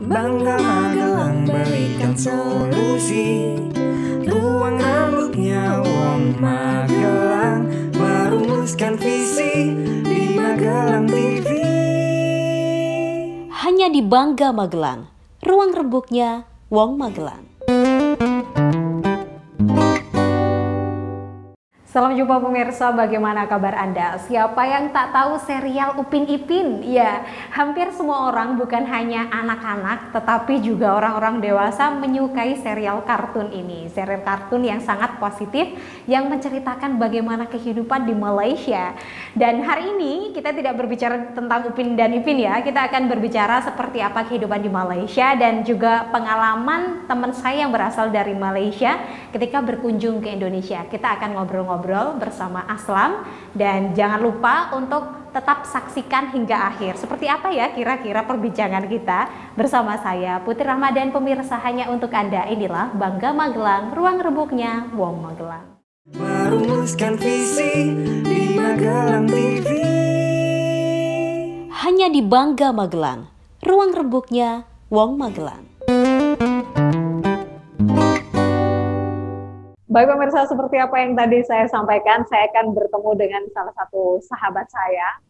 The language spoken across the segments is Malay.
Bangga Magelang berikan solusi. Ruang rambutnya Wong Magelang merumuskan visi di Magelang TV. Hanya di Bangga Magelang, ruang rembuknya Wong Magelang. Salam jumpa pemirsa, bagaimana kabar Anda? Siapa yang tak tahu serial Upin Ipin? Ya, hampir semua orang, bukan hanya anak-anak, tetapi juga orang-orang dewasa menyukai serial kartun ini. Serial kartun yang sangat positif, yang menceritakan bagaimana kehidupan di Malaysia. Dan hari ini kita tidak berbicara tentang Upin dan Ipin ya, kita akan berbicara seperti apa kehidupan di Malaysia dan juga pengalaman teman saya yang berasal dari Malaysia ketika berkunjung ke Indonesia. Kita akan ngobrol-ngobrol bersama Aslam dan jangan lupa untuk tetap saksikan hingga akhir. Seperti apa ya kira-kira perbincangan kita bersama saya Putri Ramadan, pemirsa, hanya untuk Anda. Inilah Bangga Magelang, ruang rembuknya Wong Magelang. Merumuskan visi di Magelang TV. Hanya di Bangga Magelang, ruang rembuknya Wong Magelang. Baik pemirsa, seperti apa yang tadi saya sampaikan, saya akan bertemu dengan salah satu sahabat saya.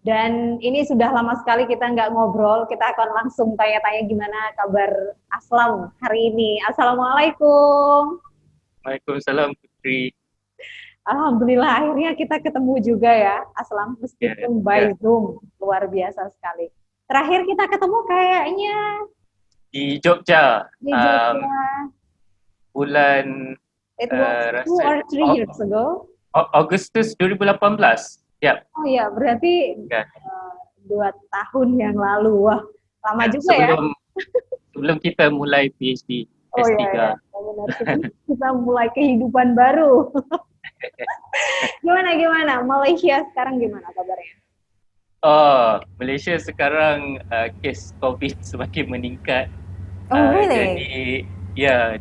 Dan ini sudah lama sekali kita nggak ngobrol, kita akan langsung tanya-tanya gimana kabar Aslam hari ini. Assalamualaikum. Waalaikumsalam Putri. Alhamdulillah akhirnya kita ketemu juga ya Aslam, meskipun by Zoom. Luar biasa sekali. Terakhir kita ketemu kayaknya Di Jogja. di Jogja. Bulan It was 2 or 3 years ago. Agustus 2018. Ya. Oh ya, berarti Ya. 2 tahun yang lalu. Wah, lama juga ya. Sebelum kita mulai PhD Oh S3. iya, benar. Kita mulai kehidupan baru. Gimana? Malaysia sekarang gimana kabarnya? Malaysia sekarang kes COVID semakin meningkat. Oh really?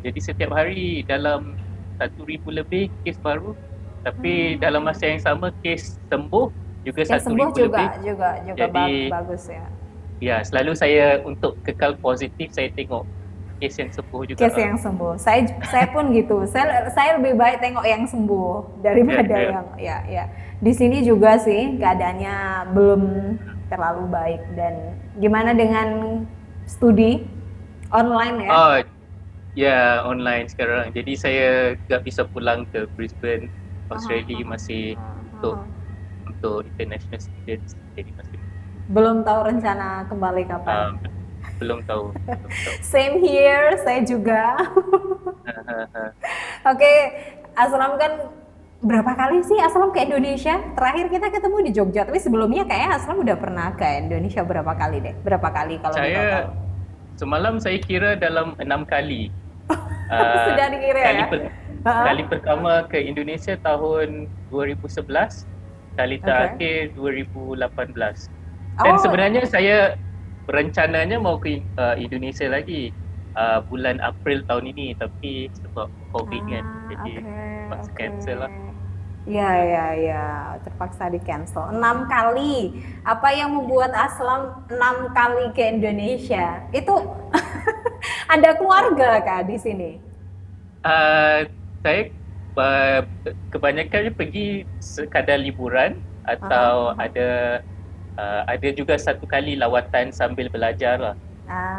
Jadi setiap hari dalam 1,000 lebih kes baru, tapi dalam masa yang sama kes sembuh juga 1,000 lebih. juga Jadi, bagus ya. Ya, selalu saya untuk kekal positif, saya tengok kes yang sembuh juga. Kes yang sembuh. Saya pun gitu. Saya lebih baik tengok yang sembuh daripada yang ya. Di sini juga sih keadaannya belum terlalu baik. Dan gimana dengan studi online ya? Ya, online sekarang. Jadi saya tak bisa pulang ke Brisbane, Australia masih untuk international students. Jadi masih belum tahu rencana kembali kapan. Belum tahu. Same here, saya juga. Oke, Aslam kan berapa kali sih Aslam ke Indonesia? Terakhir kita ketemu di Jogja, tapi sebelumnya kayaknya Aslam udah pernah ke Indonesia berapa kali deh? Berapa kali kalau saya semalam saya kira dalam 6 kali. Sudah dikira ya? Kali pertama ke Indonesia tahun 2011, kali terakhir 2018. Dan sebenarnya saya rencananya mau ke Indonesia lagi bulan April tahun ini, tapi sebab COVID kan, jadi terpaksa cancel lah. Ya, terpaksa di cancel. 6 kali. Apa yang membuat Aslam 6 kali ke Indonesia? Itu ada keluarga kah di sini? Saya kebanyakan pergi sekadar liburan atau ada juga satu kali lawatan sambil belajar lah.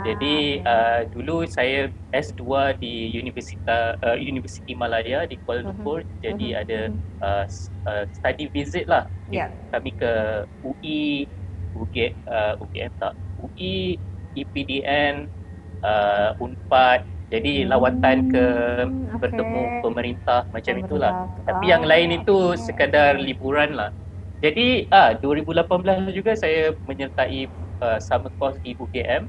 Jadi dulu saya S2 di Universiti Malaya di Kuala Lumpur. Jadi ada study visit lah. Kami ke UI, UGM tak, UI, EPDN, Unpad. Jadi lawatan ke bertemu pemerintah macam itulah. Tapi yang lain itu sekadar liburan lah. Jadi 2018 juga saya menyertai summer course di UGM.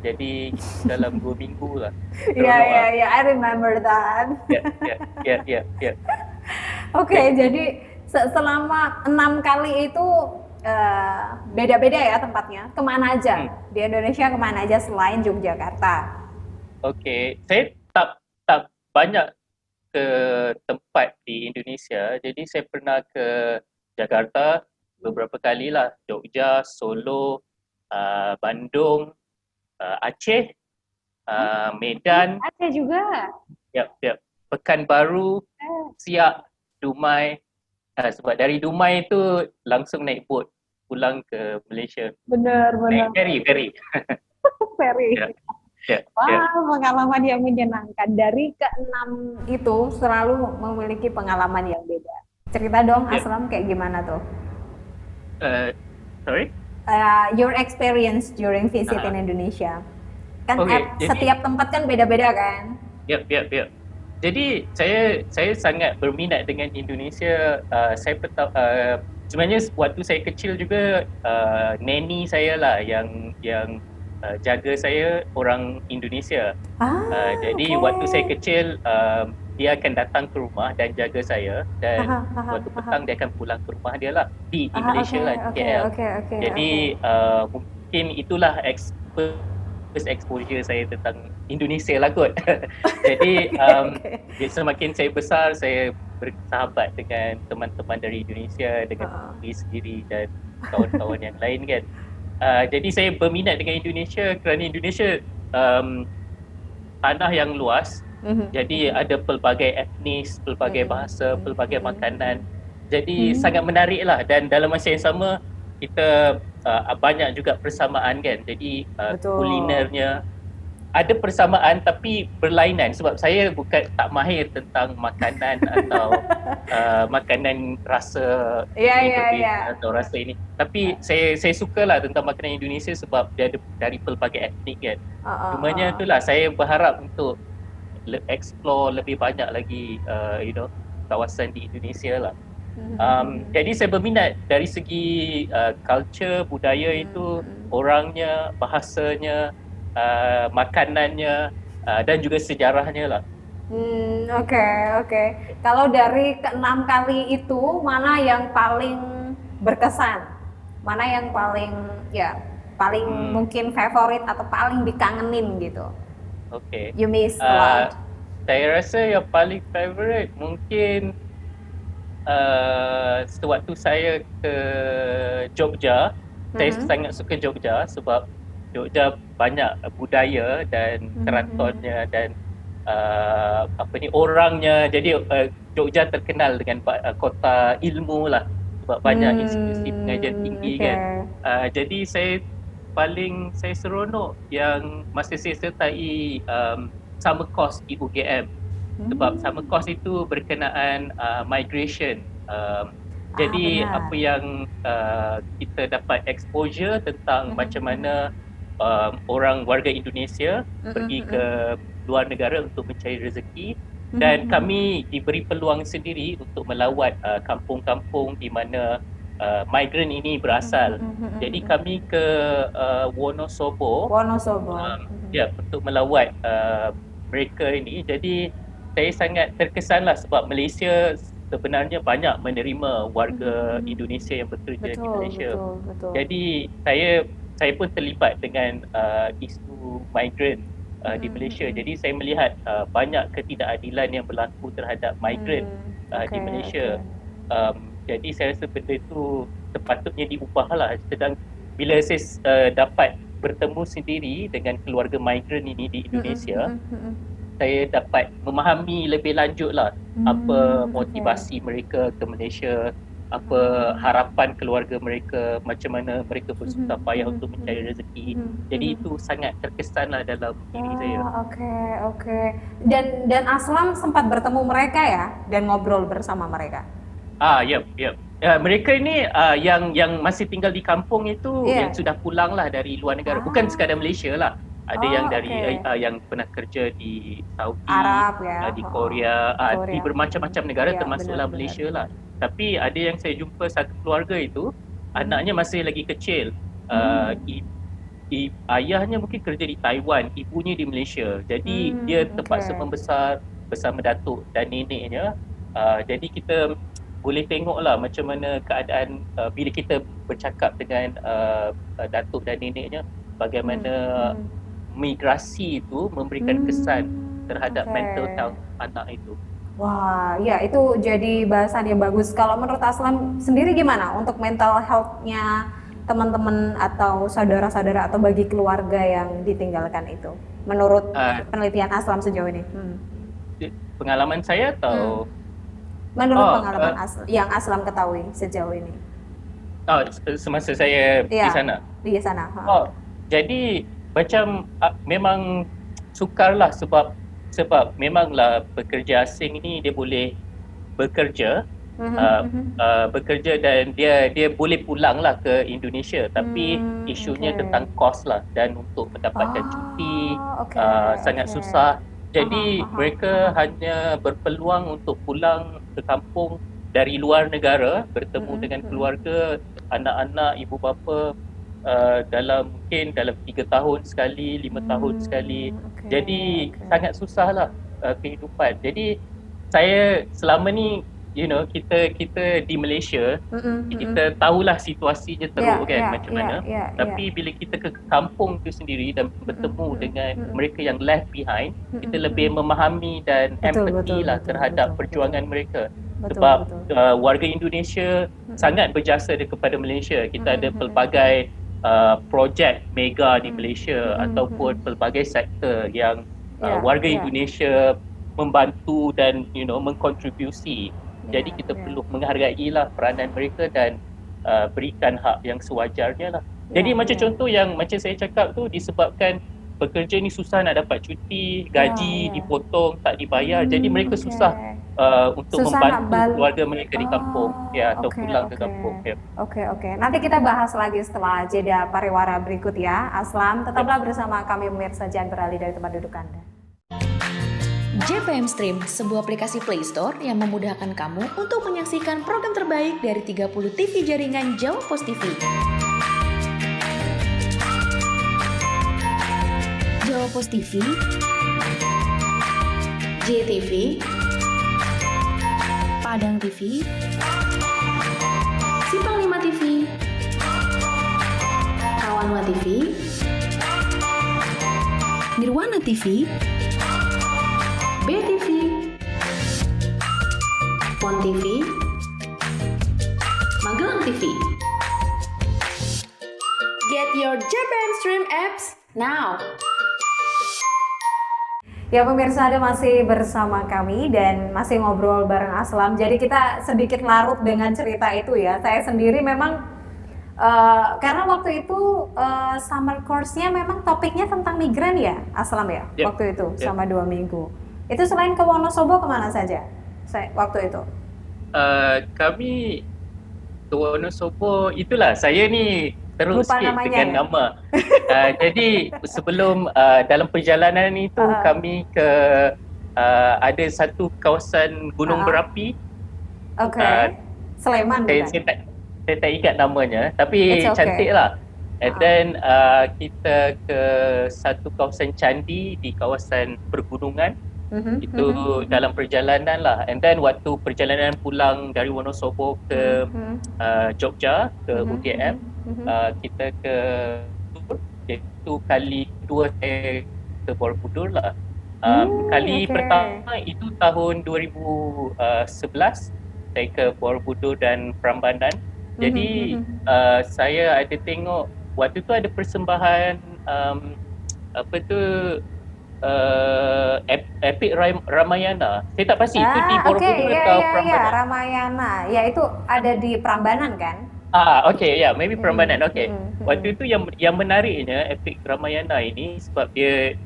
Jadi dalam 2 minggu lah. Ya, I remember that. Ya. Oke, jadi selama 6 kali itu beda-beda ya tempatnya. Kemana aja? Di Indonesia kemana aja selain Yogyakarta? Oke, saya tak banyak ke tempat di Indonesia. Jadi saya pernah ke Jakarta beberapa kali lah, Jogja, Solo, Bandung, Aceh, Medan, Aceh juga. Pekanbaru, Siak, Dumai. Sebab dari Dumai itu langsung naik boat pulang ke Malaysia. Benar. Naik ferry. Ferry. Ya. Wah, pengalaman yang menyenangkan. Dari keenam itu selalu memiliki pengalaman yang beda. Cerita dong, Aslam, kayak gimana tuh? Sorry? Your experience during visit in Indonesia. Kan setiap tempat kan beda-beda kan? Yep. Jadi saya sangat berminat dengan Indonesia. Sebenarnya waktu saya kecil juga neni saya lah yang jaga saya orang Indonesia. Jadi waktu saya kecil dia akan datang ke rumah dan jaga saya, dan waktu petang dia akan pulang ke rumah dia lah di Malaysia lah, KL. Jadi mungkin itulah first exposure saya tentang Indonesia lah kot. Jadi semakin saya besar, saya bersahabat dengan teman-teman dari Indonesia, dengan diri sendiri dan kawan-kawan yang lain kan. Jadi saya berminat dengan Indonesia kerana Indonesia tanah yang luas. Jadi ada pelbagai etnis, pelbagai bahasa, pelbagai makanan. Jadi sangat menarik lah, dan dalam masa yang sama kita banyak juga persamaan kan. Jadi kulinernya ada persamaan tapi berlainan, sebab saya bukan tak mahir tentang makanan atau makanan rasa atau rasa ini. Tapi saya sukalah tentang makanan Indonesia sebab dia ada dari pelbagai etnik kan. Cumanya itulah saya berharap untuk explore lebih banyak lagi kawasan di Indonesia lah. Jadi saya berminat dari segi culture, budaya itu, orangnya, bahasanya, makanannya, dan juga sejarahnya lah. Oke. Kalau dari keenam kali itu, mana yang paling berkesan? Mana yang paling mungkin favorit atau paling dikangenin gitu? Okay. You miss a lot. Saya rasa yang paling favorite mungkin sewaktu saya ke Jogja. Saya sangat suka Jogja sebab Jogja banyak budaya dan keratonnya dan orangnya. Jadi Jogja terkenal dengan kota ilmu lah, sebab banyak institusi pengajian tinggi kan. Jadi saya seronok yang masa saya sertai summer course di UGM, sebab summer course itu berkenaan migration. Jadi apa yang kita dapat exposure tentang macam mana orang warga Indonesia pergi ke luar negara untuk mencari rezeki, dan kami diberi peluang sendiri untuk melawat kampung-kampung di mana migran ini berasal. Jadi kami ke Wonosobo. Untuk melawat mereka ini. Jadi saya sangat terkesanlah sebab Malaysia sebenarnya banyak menerima warga Indonesia yang bekerja di Malaysia. Betul. Jadi saya pun terlibat dengan isu migran di Malaysia. Jadi saya melihat banyak ketidakadilan yang berlaku terhadap migran di Malaysia. Jadi saya rasa benda itu sepatutnya diubahlah. Sedang bila saya dapat bertemu sendiri dengan keluarga migran ini di Indonesia, saya dapat memahami lebih lanjutlah apa motivasi mereka ke Malaysia, apa harapan keluarga mereka, macam mana mereka bersusah payah untuk mencari rezeki. Jadi itu sangat terkesanlah dalam diri saya. Oke. Dan Aslam sempat bertemu mereka ya dan ngobrol bersama mereka. Yep. Mereka ini yang masih tinggal di kampung itu yang sudah pulang lah dari luar negara, bukan sekadar Malaysia lah. Ada yang dari yang pernah kerja di Saudi, Arab, di Korea, di bermacam-macam negara, termasuklah Malaysia lah. Tapi ada yang saya jumpa satu keluarga itu, anaknya masih lagi kecil. Ayahnya mungkin kerja di Taiwan, ibunya di Malaysia. Jadi dia terpaksa membesar bersama datuk dan neneknya. Jadi kita boleh tengoklah macam mana keadaan bila kita bercakap dengan datuk dan neneknya, bagaimana migrasi itu memberikan kesan terhadap mental health anak itu. Wah, ya itu jadi bahasan yang bagus. Kalau menurut Aslam sendiri gimana untuk mental health-nya teman-teman atau saudara-saudara atau bagi keluarga yang ditinggalkan itu menurut penelitian Aslam sejauh ini? Pengalaman saya atau menurut pengalaman yang Aslam ketahui sejauh ini? Semasa saya di sana. Di sana. Jadi macam memang sukarlah sebab memanglah pekerja asing ni dia boleh bekerja bekerja dan dia boleh pulang lah ke Indonesia, tapi isunya tentang kos lah dan untuk mendapatkan cuti sangat susah. Jadi mereka hanya berpeluang untuk pulang ke kampung dari luar negara, bertemu dengan keluarga, anak-anak, ibu bapa mungkin dalam 3 tahun sekali, 5 tahun sekali. Jadi sangat susahlah kehidupan. Jadi saya selama ni kita di Malaysia, kita tahulah situasinya teruk macam mana. Tapi bila kita ke kampung tu sendiri dan bertemu dengan mereka yang left behind, kita lebih memahami dan empathy lah terhadap perjuangan mereka. Sebab warga Indonesia sangat berjasa kepada Malaysia. Kita ada pelbagai projek mega di Malaysia ataupun pelbagai sektor yang warga Indonesia membantu dan mengkontribusi. Jadi kita perlu menghargailah peranan mereka dan berikan hak yang sewajarnya lah. Jadi macam contoh yang macam saya cakap tu, disebabkan pekerja ni susah nak dapat cuti, gaji dipotong, tak dibayar. Jadi mereka susah untuk membantu keluarga mereka di kampung atau pulang ke kampung. Oke. Nanti kita bahas lagi setelah jeda pariwara berikut ya. Aslam, tetaplah bersama kami pemirsa, jangan beralih dari tempat duduk Anda. JPM Stream, sebuah aplikasi Play Store yang memudahkan kamu untuk menyaksikan program terbaik dari 30 TV jaringan Jawa Pos TV. Jawa Pos TV, JTV, Padang TV, Simpang 5 TV, Kawanwa TV, Nirwana TV, BTV, Pon TV, Magelang TV. Get your JPM Stream apps now. Ya pemirsa, Anda masih bersama kami dan masih ngobrol bareng Aslam. Jadi kita sedikit larut dengan cerita itu ya. Saya sendiri memang karena waktu itu summer course-nya memang topiknya tentang migran ya, Aslam ya, waktu itu sama 2 minggu. Itu selain ke Wonosobo kemana saja waktu itu? Kami ke Wonosobo, itulah saya ni terus sikit dengan nama. Jadi sebelum dalam perjalanan itu kami ke ada satu kawasan gunung berapi. Sleman bukan? Saya tak ingat namanya, tapi cantik lah. And then kita ke satu kawasan candi di kawasan pergunungan. Itu dalam perjalanan lah. And then waktu perjalanan pulang dari Wonosobo ke Jogja, ke UTM, kita ke itu kali kedua saya ke Borobudur lah. Kali pertama itu tahun 2011 saya ke Borobudur dan Prambanan. Jadi saya ada tengok waktu tu ada persembahan Epic Ramayana. Saya tak pasti itu di Borobudur atau Prambanan. Ramayana. Ya itu ada di Prambanan kan? Maybe Prambanan. Waktu itu yang menariknya Epic Ramayana ini sebab dia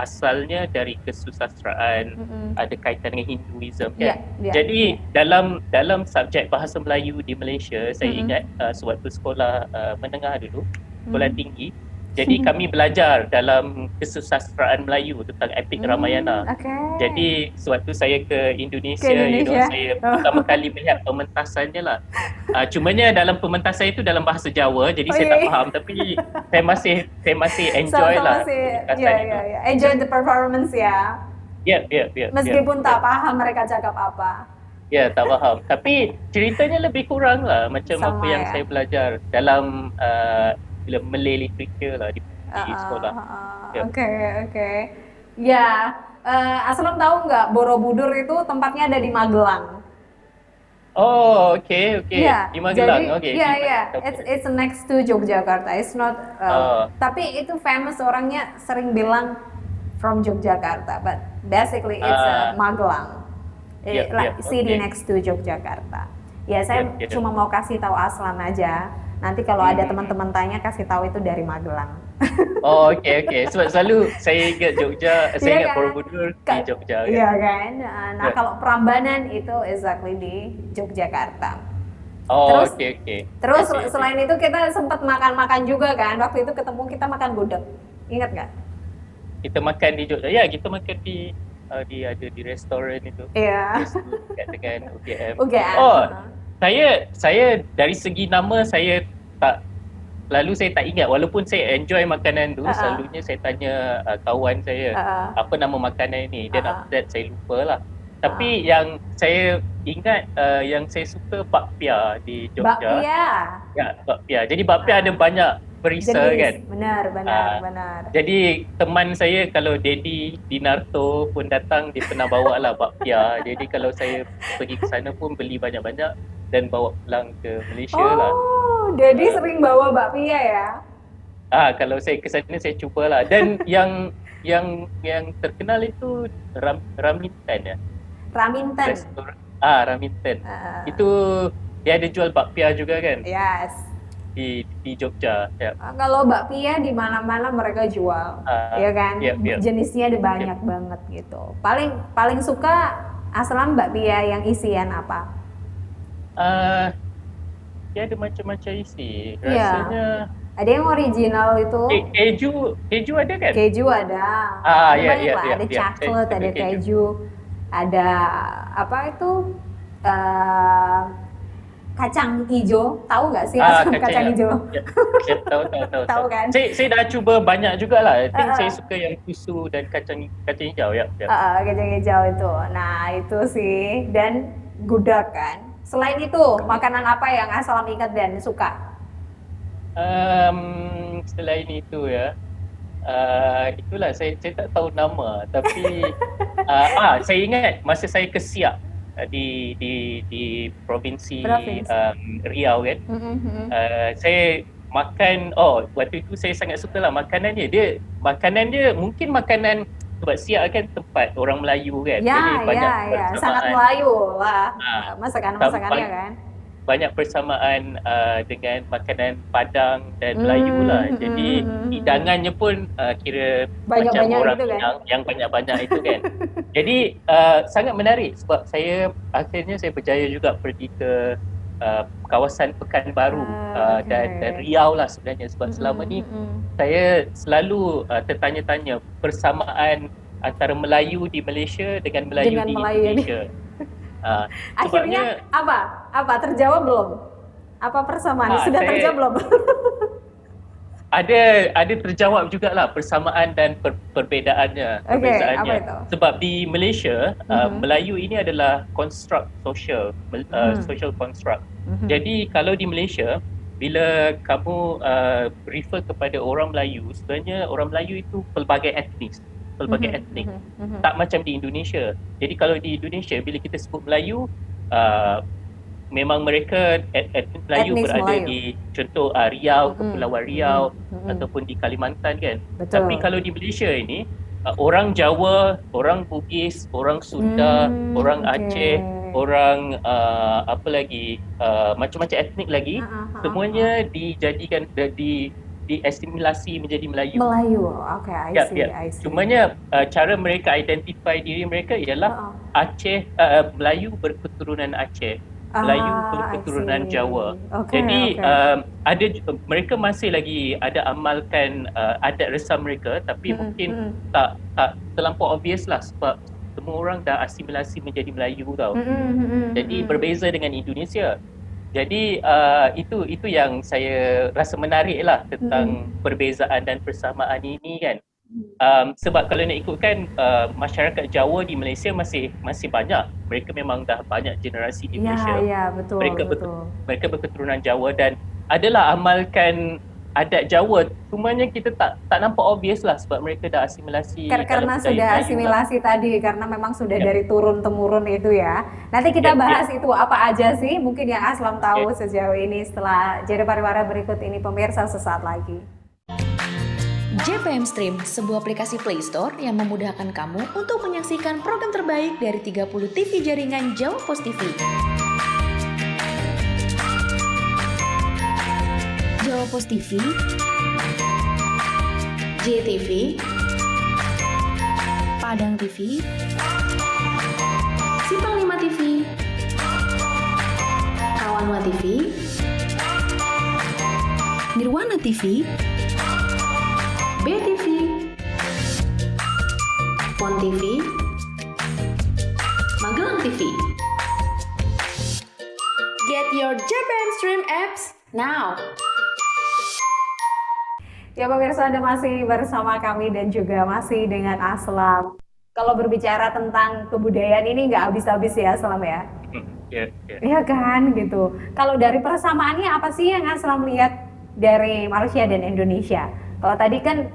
asalnya dari kesusastraan, ada kaitan dengan Hinduism kan. Jadi dalam subjek bahasa Melayu di Malaysia, saya ingat sewaktu sekolah menengah dulu, sekolah tinggi. Jadi kami belajar dalam kesusastraan Melayu tentang Epic Ramayana. Jadi sewaktu saya ke Indonesia, saya pertama kali melihat pementasannya lah. Cumanya dalam pementasan itu dalam bahasa Jawa, jadi saya tak faham. Tapi saya masih enjoy lah. Enjoy the performance ya. Meskipun tak paham mereka cakap apa. Ya, tak faham. Tapi ceritanya lebih kurang lah macam apa yang saya belajar dalam Malay literature lah di sekolah. Oke. Ya, Aslam tahu nggak Borobudur itu tempatnya ada di Magelang. Oh, okay, okay. Iya, Di Magelang, jadi okay. iya Di iya, Magelang. it's next to Yogyakarta. It's not, Oh, tapi itu famous, orangnya sering bilang from Yogyakarta, but basically it's ah, Magelang, yep, yep, like city okay. next to Yogyakarta. Ya saya Yep, yep. cuma mau kasih tahu Aslan aja. Nanti kalau ada Hmm. teman-teman tanya, kasih tahu itu dari Magelang. Oh, okay, okay. Sebab selalu saya ingat Jogja, saya Iya ingat kan? Borobudur di Jogja. Iya Kan? kan? Nah, Ya. kalau Prambanan itu exactly di Yogyakarta. Oh, Terus okay, okay. Terus Okay, okay. selain itu kita sempat makan-makan juga kan. Waktu itu ketemu kita makan gudeg. Ingat nggak? Kita makan di Jogja. Ya, kita makan ada di restoran itu. Iya. Dekat dengan UGM. UGM. Oh, saya dari segi nama saya tak lalu saya tak ingat, walaupun saya enjoy makanan tu, selalunya saya tanya kawan saya apa nama makanan ni, then after that saya lupa lah. Tapi yang saya ingat yang saya suka bakpia di Jogja. Bakpia. Ya, bakpia. Jadi bakpia ada banyak perisa kan. Benar. Jadi teman saya kalau Daddy di Narto pun datang, dia pernah bawa lah bakpia. Jadi kalau saya pergi ke sana pun beli banyak-banyak dan bawa pulang ke Malaysia lah. Oh, Dedi sering bawa bakpia ya? Kalau saya ke sana saya cubalah. Dan yang terkenal itu Raminten ya. Raminten. Restoran. Raminten. Itu dia ada jual bakpia juga kan Yes. di Jogja. Ya. Kalau bakpia di mana-mana mereka jual, ya kan? Yep. Jenisnya ada banyak banget gitu. Paling suka Aslan bakpia yang isian apa? Dia ada macam-macam isi. Iya. Rasanya Ada yang original itu. keju ada kan? Keju ada. Ada Ya, banyak ya, lah. ya, Ada ya. coklat, Ada ada keju. keju, ada apa itu? eh, Kacang hijau. Tahu nggak sih kacang hijau? Ya, tahu. Tahu kan? Saya dah cuba banyak jugalah. I think saya suka yang susu dan kacang hijau ya. Kacang hijau itu. Nah itu sih, dan gudeg kan. Selain itu, makanan apa yang Aslam ingat dan suka? Selain itu ya. Itulah saya tak tahu nama, tapi saya ingat masa saya ke Siak di provinsi Riau kan. Saya makan, waktu itu saya sangat suka lah makanannya. Makanan dia mungkin makanan, sebab Siak kan tempat orang Melayu kan. Jadi banyak persamaan. Sangat Melayu lah masakannya kan. Banyak persamaan dengan makanan Padang dan Melayu lah. Jadi hidangannya pun kira macam orang gitu kan? yang banyak-banyak itu kan. Jadi sangat menarik sebab akhirnya saya berjaya juga pergi ke kawasan Pekanbaru dan Riau lah sebenarnya, sebab selama ni saya selalu tertanya-tanya persamaan antara Melayu di Malaysia dengan Melayu di Indonesia. Akhirnya apa terjawab belum? Apa persamaan? Sudah terjawab belum? Ada terjawab jugalah persamaan dan perbezaannya. Apa itu? Sebab di Malaysia Melayu ini adalah construct social construct. Jadi kalau di Malaysia, bila kamu refer kepada orang Melayu, sebenarnya orang Melayu itu pelbagai etnik. Tak macam di Indonesia. Jadi kalau di Indonesia, bila kita sebut Melayu, memang mereka etnik Melayu berada di contoh Riau, Kepulauan Riau ataupun di Kalimantan kan. Betul. Tapi kalau di Malaysia ini orang Jawa, orang Bugis, orang Sunda, orang Aceh, orang apa lagi, macam-macam etnik lagi, semuanya dijadikan diasimilasi menjadi Melayu. Okay, I see. Cumanya cara mereka identify diri mereka ialah Aceh, Melayu berketurunan Aceh, Melayu berketurunan Jawa. Jadi mereka masih lagi ada amalkan adat resam mereka, tapi mungkin tak terlampau obvious lah sebab semua orang dah asimilasi menjadi Melayu tau. Jadi berbeza dengan Indonesia. Jadi itu yang saya rasa menarik lah tentang perbezaan dan persamaan ini kan. Sebab kalau nak ikutkan masyarakat Jawa di Malaysia masih banyak. Mereka memang dah banyak generasi di Malaysia. Ya, betul. Mereka berketurunan Jawa dan adalah amalkan adat Jawa, cumanya kita tak nampak obvious lah sebab mereka dah asimilasi Karena dalam budaya sudah Melayu lah. asimilasi tadi, karena memang sudah Ya. dari turun-temurun itu ya. Nanti kita Ya, bahas itu apa aja sih mungkin yang Aslam tahu sejauh ini setelah jeda pariwara berikut ini pemirsa sesaat lagi. JPM Stream, sebuah aplikasi Play Store yang memudahkan kamu untuk menyaksikan program terbaik dari 30 TV jaringan Jawa Pos TV. Jawa Pos TV, JTV, Padang TV, Simpang 5 TV, Kawanwa TV, Nirwana TV, BTV, Pon TV, Magelang TV. Get your JPM Stream apps now. Ya pemirsa, Anda masih bersama kami dan juga masih dengan Aslam. Kalau berbicara tentang kebudayaan ini nggak habis-habis ya Aslam ya? Ya. Iya kan gitu. Kalau dari persamaannya apa sih yang Aslam lihat dari Malaysia dan Indonesia? Kalau tadi kan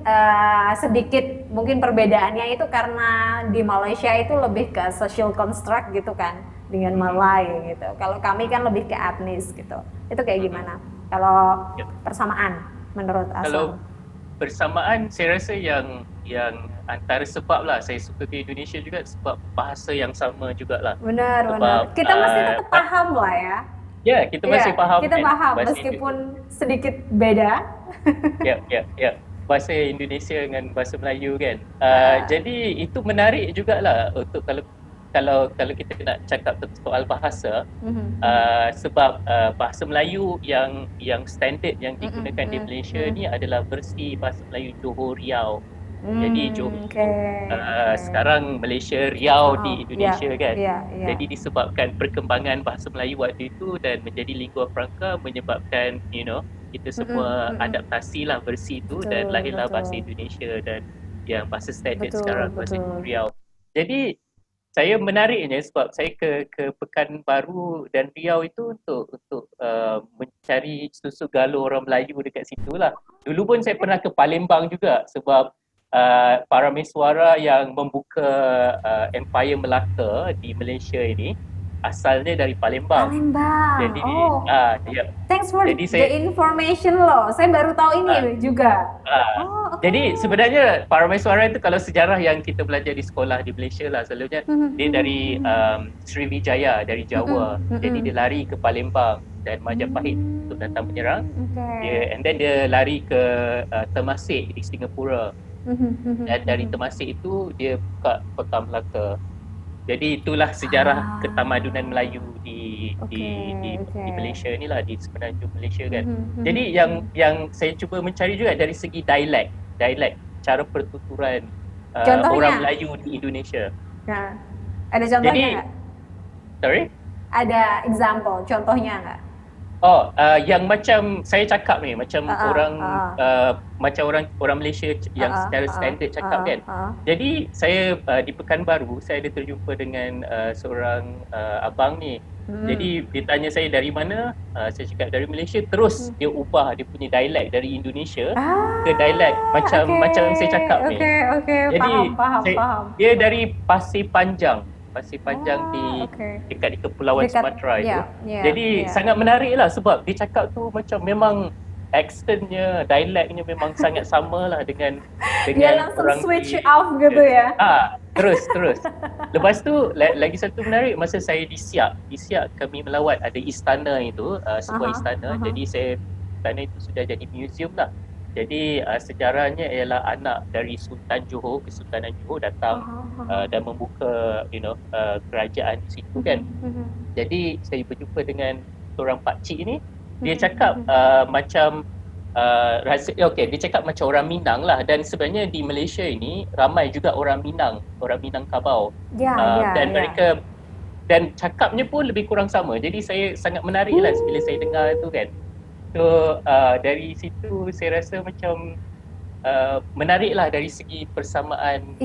sedikit mungkin perbedaannya itu karena di Malaysia itu lebih ke social construct gitu kan dengan Malay gitu. Kalau kami kan lebih ke etnis gitu. Itu kayak gimana? Kalau persamaan menurut Aslam? Kalau bersamaan, saya rasa yang antara sebab lah saya suka ke Indonesia juga sebab bahasa yang sama jugalah. Benar. Sebab, Kita masih tetap paham lah ya. Ya, kita masih faham. Kita kan paham bahasa meskipun sedikit beda. Ya. Bahasa Indonesia dengan bahasa Melayu kan. Jadi itu menarik jugalah untuk kalau kita nak cakap soal bahasa, sebab bahasa Melayu yang standard yang digunakan di Malaysia ni adalah versi bahasa Melayu Johor Riau. Jadi Johor sekarang Malaysia, Riau di Indonesia kan. Jadi disebabkan perkembangan bahasa Melayu waktu itu dan menjadi lingua franca menyebabkan kita semua adaptasi lah versi itu dan lahirlah bahasa Indonesia dan yang bahasa standard sekarang bahasa Johor Riau. Jadi saya menariknya sebab saya ke Pekanbaru dan Riau itu untuk mencari susu galur orang Melayu dekat situ lah. Dulu pun saya pernah ke Palembang juga sebab para mesuara yang membuka Empire Melaka di Malaysia ini asalnya dari Palembang. Jadi Thanks for jadi the information loh. Saya baru tahu ini juga. Jadi sebenarnya para mesuara itu kalau sejarah yang kita belajar di sekolah di Malaysia lah selalunya dia dari Sriwijaya dari Jawa. Jadi dia lari ke Palembang dan Majapahit untuk datang menyerang. And then dia lari ke Temasek di Singapura. Dan dari Temasek itu dia buka Kota Melaka. Jadi itulah sejarah ketamadunan Melayu di Malaysia ni lah, di semenanjung Malaysia kan. Jadi yang saya cuba mencari juga dari segi dialek cara pertuturan orang Melayu di Indonesia. Nah, ada contohnya nggak? Sorry? Ada example, contohnya nggak? Yang macam saya cakap ni macam orang Malaysia yang secara standard cakap kan. Jadi saya di Pekanbaru saya ada terjumpa dengan seorang abang ni. Jadi dia tanya saya dari mana, saya cakap dari Malaysia, terus dia ubah dia punya dialek dari Indonesia ke dialek macam saya cakap ni. Jadi faham. dia dari Pasir Panjang dekat di Kepulauan Sumatera itu. Jadi sangat menarik lah sebab dia cakap tu macam memang accentnya, dialeknya memang sangat sama lah dengan dia langsung orang switch off gitu ya. Terus. Lepas tu lagi satu menarik, masa saya di Siak kami melawat ada istana itu, sebuah istana. Jadi istana itu sudah jadi museum lah. Jadi sejarahnya ialah anak dari Sultan Johor, Kesultanan Johor datang dan membuka kerajaan di situ kan. Jadi saya berjumpa dengan seorang pakcik ni, dia cakap dia cakap macam orang Minang lah, dan sebenarnya di Malaysia ini ramai juga orang Minang Kabau. Dan mereka dan cakapnya pun lebih kurang sama. Jadi saya sangat menarik lah bila saya dengar tu kan. So dari situ saya rasa macam menarik lah dari segi persamaan.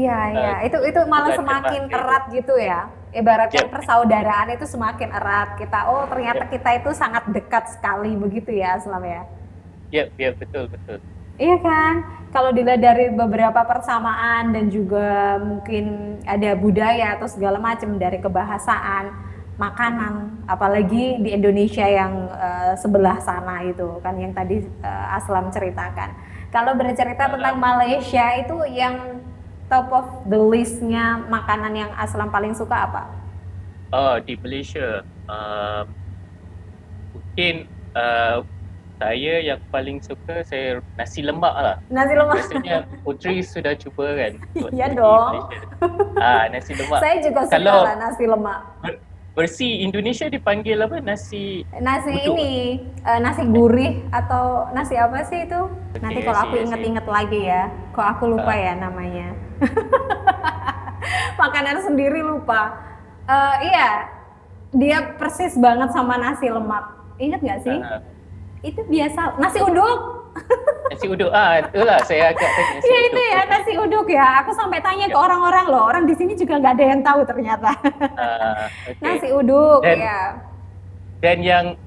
Itu malah semakin erat gitu ya. Ibaratkan persaudaraan itu semakin erat. Ternyata kita itu sangat dekat sekali begitu ya, Aslam ya. ya, betul betul. Iya kan? Kalau dilihat dari beberapa persamaan dan juga mungkin ada budaya atau segala macam dari kebahasaan, makanan, apalagi di Indonesia yang sebelah sana itu kan yang tadi Aslam ceritakan. Kalau bercerita tentang Malaysia itu yang top of the list-nya makanan yang Aslam paling suka apa? Oh, di Malaysia, mungkin saya yang paling suka saya nasi lemak lah. Nasi lemak. Biasanya Putri sudah cuba kan? Iya di dong. Malaysia. Nasi lemak. Saya juga suka Kalau lah nasi lemak. Versi Indonesia dipanggil apa? Nasi uduk. Ini nasi gurih atau nasi apa sih itu? Nanti kalau aku inget-inget lagi ya. Kok aku lupa ya namanya. Makanan sendiri lupa. Iya, dia persis banget sama nasi lemak. Ingat nggak sih? Itu biasa nasi uduk. Nasi uduk, itulah saya agak tanya nasi Iya uduk. itu ya nasi uduk ya. Aku sampai tanya ke orang-orang loh. Orang di sini juga nggak ada yang tahu ternyata. Okay. Nasi uduk Dan- ya. Dan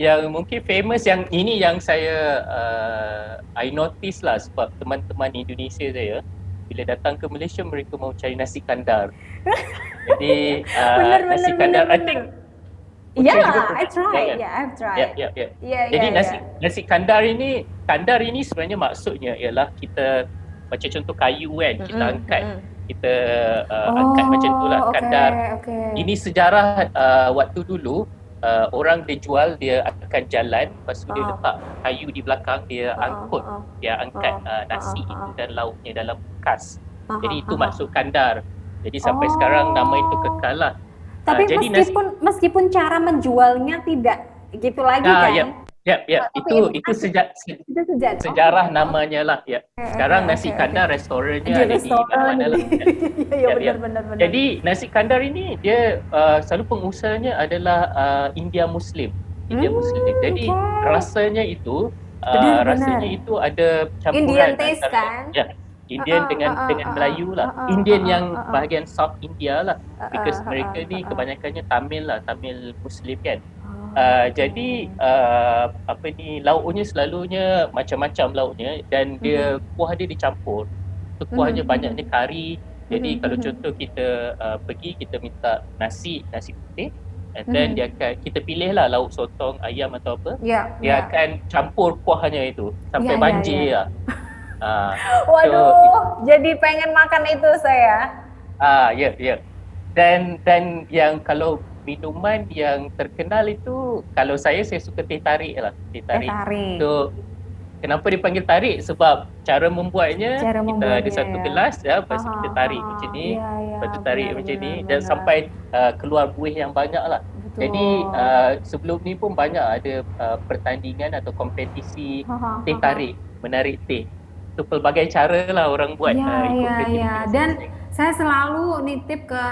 yang mungkin famous yang ini yang saya I notice lah sebab teman-teman Indonesia saya bila datang ke Malaysia mereka mau cari nasi kandar. Jadi nasi kandar I think Putri Iya, juga I pernah tried. kan? Yeah, I've tried. Ya. Iya, Jadi iya, nasi kandar ini sebenarnya maksudnya ialah kita macam contoh kayu kan kita angkat kita angkat macam itulah kandar. Okay. Ini sejarah waktu dulu orang dia jual dia akan jalan lepas tu dia letak kayu di belakang dia angkut dia angkat nasi itu dan lauknya dalam bekas. Jadi itu maksud kandar. Jadi sampai sekarang nama itu kekal lah. Tapi jadi meskipun cara menjualnya tidak gitu lagi kan? Ya. Itu sejarah namanya lah. Ya. Sekarang nasi kandar restorannya ada di mana-mana lah. Iya benar. Jadi nasi kandar ini dia selalu pengusahanya adalah India Muslim. Jadi rasanya itu ada campuran Indian taste kan? Ya. Indian dengan Melayu lah. Indian yang bahagian South India lah. Because mereka ni kebanyakannya Tamil Muslim kan. Jadi lauknya selalunya macam-macam lauknya dan dia kuah dia dicampur. So, kuahnya banyaknya kari. Jadi kalau contoh kita pergi kita minta nasi putih and then kita pilih lah lauk sotong, ayam atau apa. Dia akan campur kuahnya itu sampai banjir lah. Waduh, jadi pengen makan itu saya. Ya. Dan yang kalau minuman yang terkenal itu kalau saya suka teh tarik lah. Teh tarik. So kenapa dipanggil tarik? Sebab cara membuatnya kita ada satu gelas lepas kita tarik macam ni, lepas tu tarik macam ni dan sampai keluar buih yang banyak lah. Betul. Jadi sebelum ni pun banyak ada pertandingan atau kompetisi teh tarik, menarik teh. Itu pelbagai cara lah orang buat Iya. Dan saya selalu nitip ke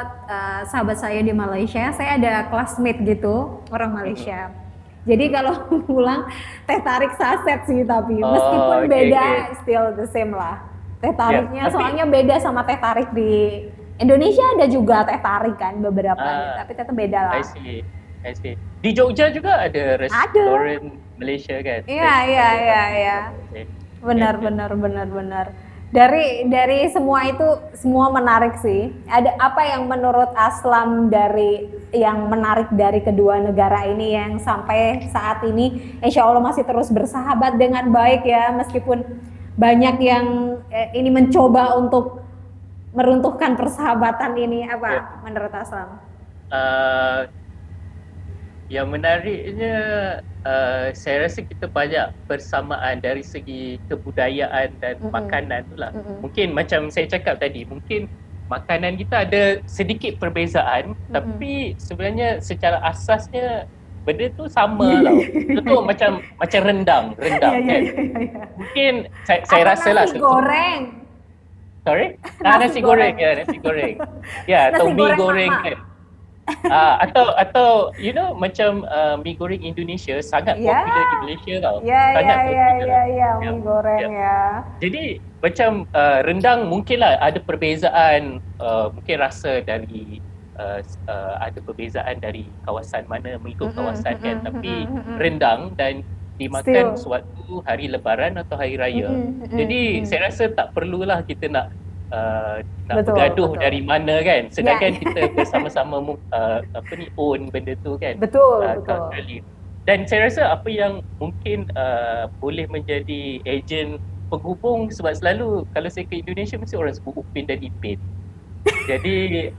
sahabat saya di Malaysia. Saya ada classmate gitu orang Malaysia. Jadi kalau pulang teh tarik saset sih tapi meskipun beda still the same lah. Teh tariknya soalnya beda sama teh tarik di Indonesia ada juga teh tarik kan beberapa tapi tetap beda lah. I see. Di Jogja juga ada restoran Malaysia kan? Iya. Benar. Dari semua itu semua menarik sih. Ada apa yang menurut Aslam yang menarik dari kedua negara ini yang sampai saat ini insya Allah masih terus bersahabat dengan baik ya meskipun banyak yang ini mencoba untuk meruntuhkan persahabatan ini apa menurut Aslam? Yang menariknya saya rasa kita banyak persamaan dari segi kebudayaan dan makanan tu lah. Mungkin macam saya cakap tadi, mungkin makanan kita ada sedikit perbezaan tapi sebenarnya secara asasnya benda tu sama lah. Contoh macam rendang kan. Mungkin saya rasa lah nasi goreng. Sorry? Nasi goreng. Ya, atau mie goreng kan. Atau macam mie goreng Indonesia sangat popular di Malaysia tau. Sangat popular. Mie goreng ya. Jadi macam rendang mungkinlah ada perbezaan mungkin rasa dari ada perbezaan dari kawasan mana mengikut kawasan kan, tapi rendang dan dimakan Still. sewaktu hari lebaran atau hari raya. Jadi saya rasa tak perlulah kita nak Betul, bergaduh betul. dari mana kan. Sedangkan Ya. kita bersama-sama own benda tu kan. Betul. Kali. Dan saya rasa apa yang mungkin boleh menjadi ejen penghubung, sebab selalu kalau saya ke Indonesia mesti orang sebut Upin dan Ipin. Jadi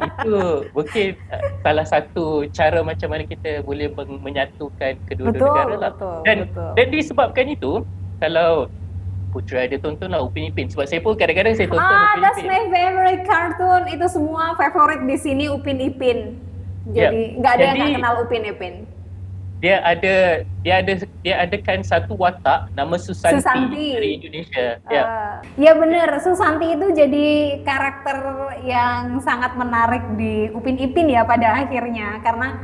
itu mungkin salah satu cara macam mana kita boleh menyatukan kedua-dua negara lah. Dan disebabkan itu, kalau Putera ada tonton lah Upin Ipin, sebab saya pun kadang-kadang saya tonton Upin That's Ipin. my favorite cartoon. Itu semua favorit di sini Upin Ipin. Jadi nggak ada yang nggak kenal Upin Ipin. Dia adakan satu watak nama Susanti dari Indonesia. Ya benar, Susanti itu jadi karakter yang sangat menarik di Upin Ipin ya pada akhirnya, karena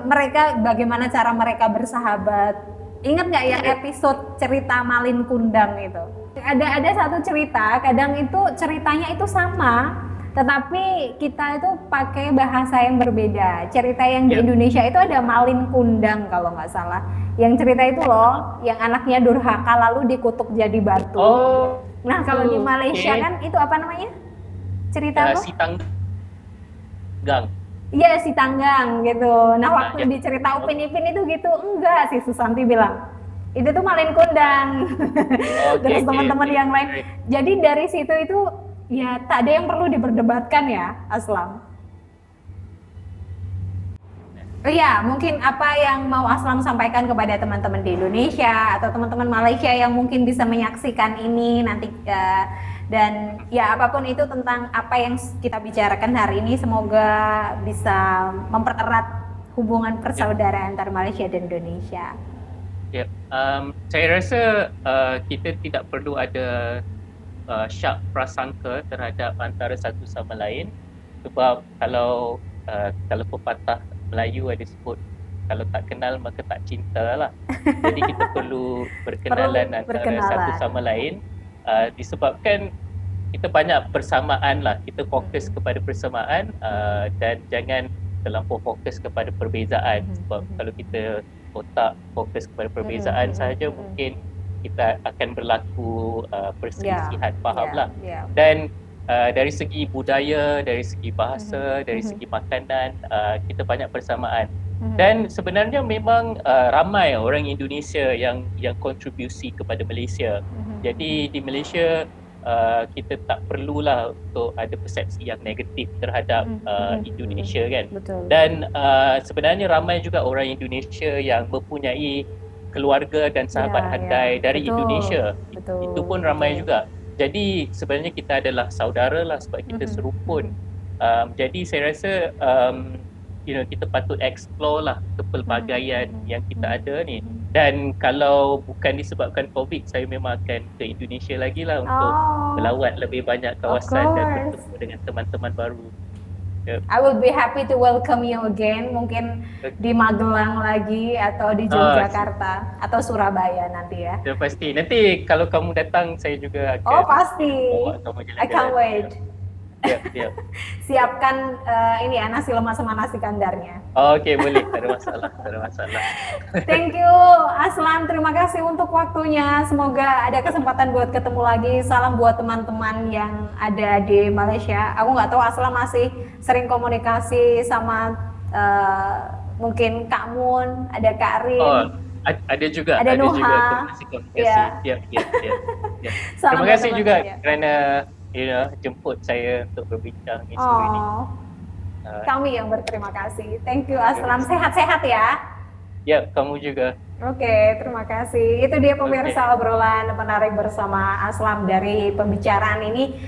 mereka bagaimana cara mereka bersahabat. Ingat nggak yang episode cerita Malin Kundang itu? Ada satu cerita, kadang itu ceritanya itu sama, tetapi kita itu pakai bahasa yang berbeda. Cerita yang di Indonesia itu ada Malin Kundang kalau nggak salah. Yang cerita itu loh, yang anaknya durhaka lalu dikutuk jadi batu. Nah kalau di Malaysia kan itu apa namanya? Cerita apa? Si Tanggang. Iya, si Tanggang gitu. Nah waktu di cerita Upin Ipin itu gitu, enggak, si Susanti bilang itu tuh Malin Kundang. Terus teman-teman yang lain. Jadi dari situ itu ya tak ada yang perlu diperdebatkan ya, Aslam. Iya, mungkin apa yang mau Aslam sampaikan kepada teman-teman di Indonesia atau teman-teman Malaysia yang mungkin bisa menyaksikan ini nanti, dan ya apapun itu tentang apa yang kita bicarakan hari ini, semoga bisa mempererat hubungan persaudaraan antara Malaysia dan Indonesia. Saya rasa kita tidak perlu ada syak prasangka terhadap antara satu sama lain, sebab kalau pepatah Melayu ada sebut kalau tak kenal maka tak cinta lah. Jadi kita perlu berkenalan antara satu sama lain, disebabkan kita banyak persamaan lah, kita fokus kepada persamaan dan jangan terlampau fokus kepada perbezaan. Sebab kalau kita otak fokus kepada perbezaan sahaja, mungkin kita akan berlaku perselisihan faham lah. Dan dari segi budaya, dari segi bahasa, dari segi makanan, kita banyak persamaan. Dan sebenarnya memang ramai orang Indonesia yang kontribusi kepada Malaysia. Jadi di Malaysia kita tak perlulah untuk ada persepsi yang negatif terhadap Indonesia kan. Dan sebenarnya ramai juga orang Indonesia yang mempunyai keluarga dan sahabat handai dari Indonesia. Itu pun ramai juga. Jadi sebenarnya kita adalah saudara lah sebab kita serumpun. Jadi saya rasa kita patut explore lah kepelbagaian yang kita ada ni. Dan kalau bukan disebabkan COVID, saya memang akan ke Indonesia lagi lah untuk melawat lebih banyak kawasan dan bertemu dengan teman-teman baru. I will be happy to welcome you again, mungkin di Magelang lagi atau di Yogyakarta atau Surabaya nanti ya. Ya pasti. Nanti kalau kamu datang saya juga akan pasti. I can't wait. Yep. Siapkan ini ya, nasi lemak sama nasi kandarnya. Okey, boleh. Tak ada masalah. Thank you Aslam, terima kasih untuk waktunya. Semoga ada kesempatan buat ketemu lagi. Salam buat teman-teman yang ada di Malaysia. Aku nggak tahu Aslam masih sering komunikasi sama mungkin Kak Mun, ada Kak Rin. Ada juga. Ada Nuha. Komunikasi. Ya. Terima kasih juga kerana jemput saya untuk berbincang isu ini. Kami yang berterima kasih. Thank you Aslam, sehat-sehat ya. Ya, kamu juga. Oke, terima kasih. Itu dia pemirsa obrolan menarik bersama Aslam. Dari pembicaraan ini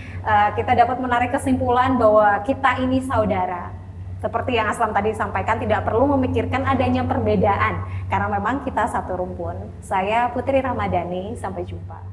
kita dapat menarik kesimpulan bahwa kita ini saudara. Seperti yang Aslam tadi sampaikan, tidak perlu memikirkan adanya perbedaan karena memang kita satu rumpun. Saya Putri Ramadhani, sampai jumpa.